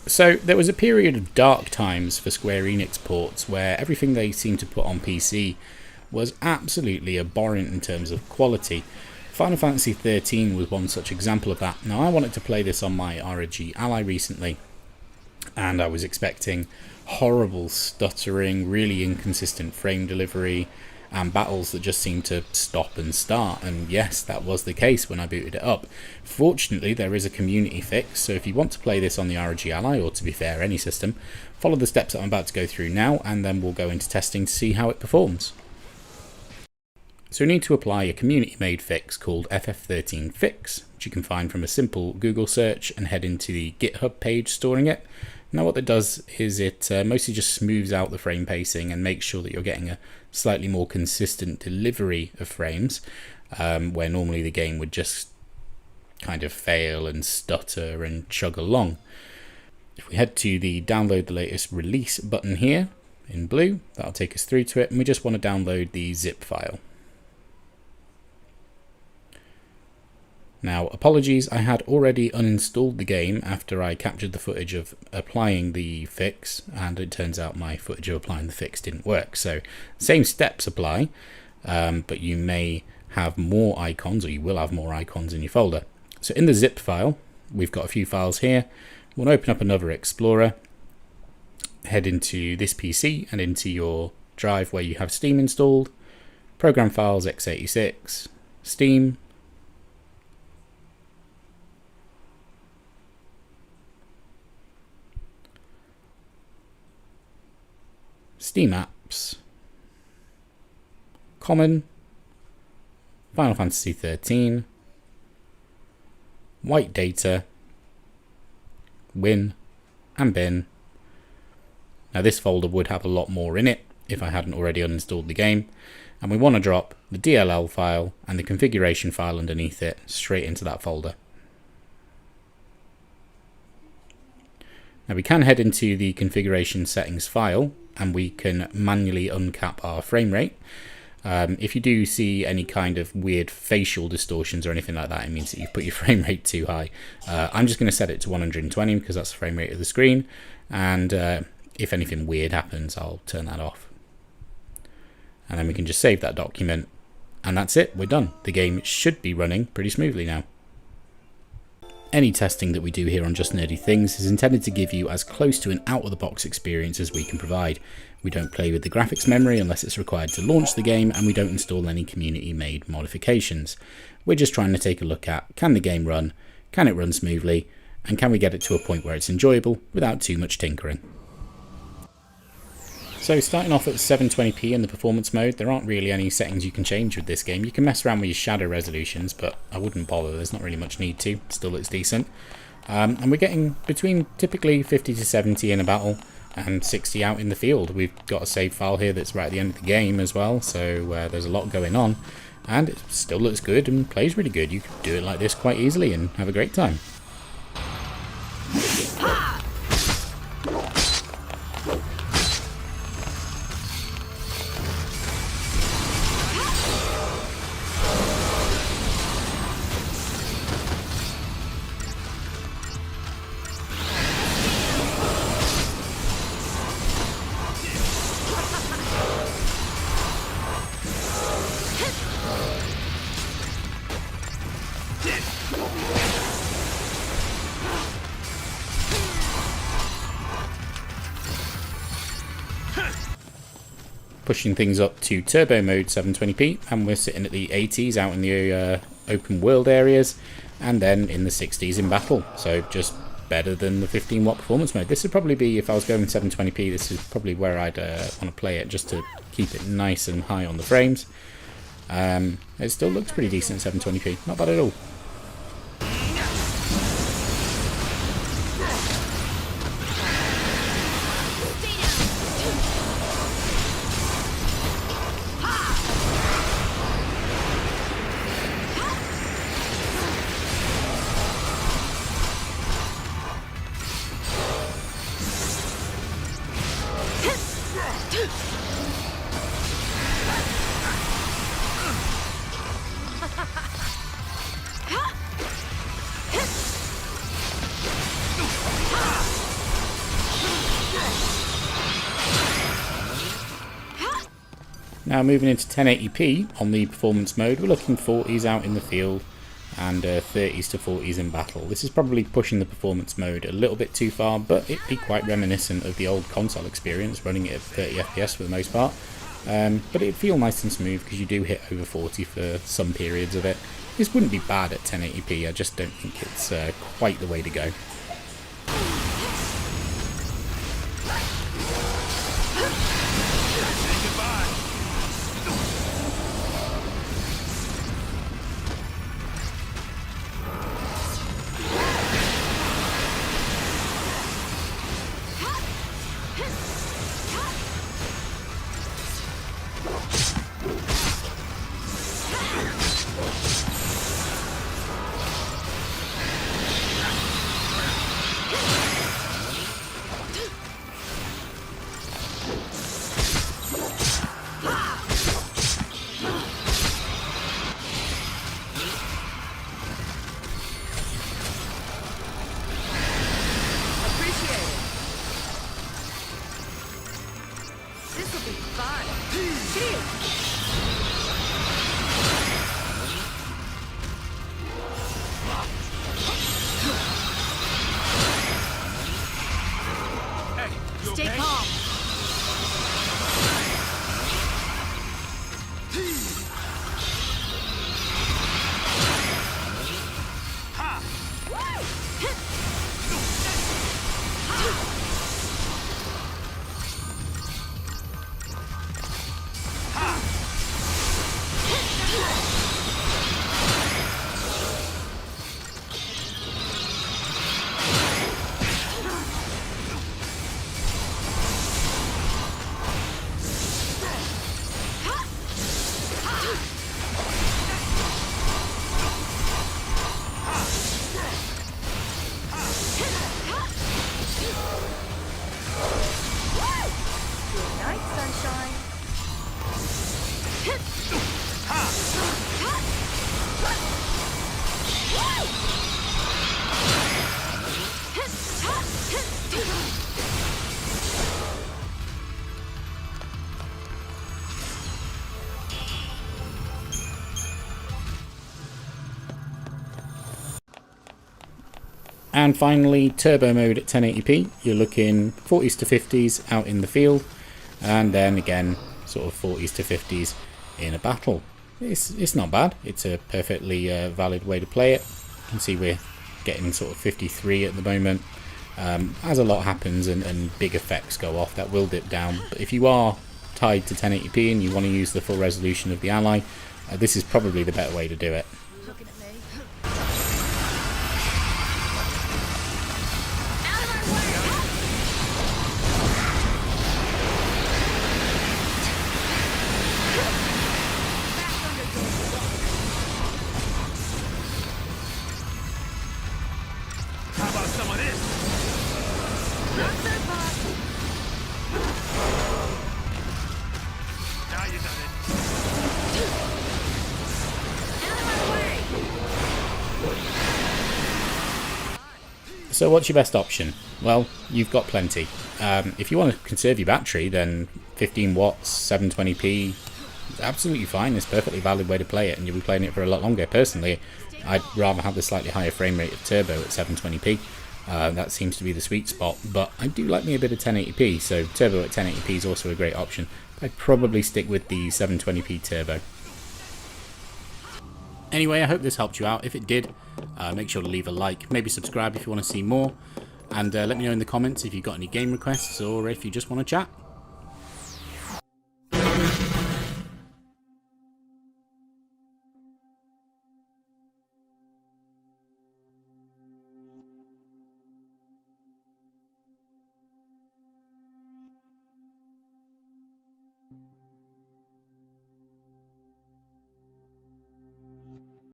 So there was a period of dark times for Square Enix ports where everything they seemed to put on PC was absolutely abhorrent in terms of quality. Final Fantasy XIII was one such example of that. Now I wanted to play this on my ROG Ally recently, and I was expecting horrible stuttering, really inconsistent frame delivery, and battles that just seemed to stop and start. And yes, that was the case when I booted it up. Fortunately, there is a community fix, so if you want to play this on the ROG Ally, or to be fair, any system, follow the steps that I'm about to go through now, and then we'll go into testing to see how it performs. So we need to apply a community-made fix called FF13 Fix, which you can find from a simple Google search and head into the GitHub page storing it. Now what that does is it mostly just smooths out the frame pacing and makes sure that you're getting a slightly more consistent delivery of frames, where normally the game would just kind of fail and stutter and chug along. If we head to the download the latest release button here in blue, that'll take us through to it, and we just want to download the zip file. Now, apologies, I had already uninstalled the game after I captured the footage of applying the fix, and it turns out my footage of applying the fix didn't work. So, same steps apply, but you may have more icons, or you will have more icons in your folder. So in the zip file, we've got a few files here. We'll open up another Explorer, head into this PC and into your drive where you have Steam installed, program files x86, Steam, Steam apps, Common, Final Fantasy XIII, White Data, Win, and Bin. Now this folder would have a lot more in it if I hadn't already uninstalled the game, and we want to drop the DLL file and the configuration file underneath it straight into that folder. Now we can head into the configuration settings file and we can manually uncap our frame rate. If you do see any kind of weird facial distortions or anything like that, it means that you've put your frame rate too high. I'm just going to set it to 120 because that's the frame rate of the screen, and if anything weird happens, I'll turn that off. And then we can just save that document, and that's it, we're done. The game should be running pretty smoothly now. Any testing that we do here on Just Nerdy Things is intended to give you as close to an out-of-the-box experience as we can provide. We don't play with the graphics memory unless it's required to launch the game, and we don't install any community-made modifications. We're just trying to take a look at, can the game run, can it run smoothly, and can we get it to a point where it's enjoyable without too much tinkering. So starting off at 720p in the performance mode, there aren't really any settings you can change with this game. You can mess around with your shadow resolutions, but I wouldn't bother, there's not really much need to, it still looks decent. And we're getting between typically 50 to 70 in a battle and 60 out in the field. We've got a save file here that's right at the end of the game as well, so there's a lot going on. And it still looks good and plays really good. You can do it like this quite easily and have a great time. Pushing things up to turbo mode 720p, and we're sitting at the 80s out in the open world areas, and then in the 60s in battle, so just better than the 15 watt performance mode. This would probably be, if I was going 720p, this is probably where I'd want to play it, just to keep it nice and high on the frames. It still looks pretty decent at 720p, not bad at all. Now moving into 1080p on the performance mode, we're looking 40s out in the field and 30s to 40s in battle. This is probably pushing the performance mode a little bit too far, but it'd be quite reminiscent of the old console experience, running it at 30 FPS for the most part. But it'd feel nice and smooth because you do hit over 40 for some periods of it. This wouldn't be bad at 1080p, I just don't think it's quite the way to go. Stay calm. And finally, turbo mode at 1080p, you're looking 40s to 50s out in the field, and then again sort of 40s to 50s in a battle. It's not bad, it's a perfectly valid way to play it. You can see we're getting sort of 53 at the moment. As a lot happens and big effects go off, that will dip down, but if you are tied to 1080p and you want to use the full resolution of the Ally, this is probably the better way to do it. So what's your best option? Well, you've got plenty. If you want to conserve your battery, then 15 watts, 720p, is absolutely fine. It's a perfectly valid way to play it, and you'll be playing it for a lot longer. Personally, I'd rather have the slightly higher frame rate of turbo at 720p. That seems to be the sweet spot, but I do like me a bit of 1080p, so turbo at 1080p is also a great option. I'd probably stick with the 720p turbo. Anyway, I hope this helped you out. If it did, make sure to leave a like, maybe subscribe if you want to see more, and let me know in the comments if you've got any game requests or if you just want to chat.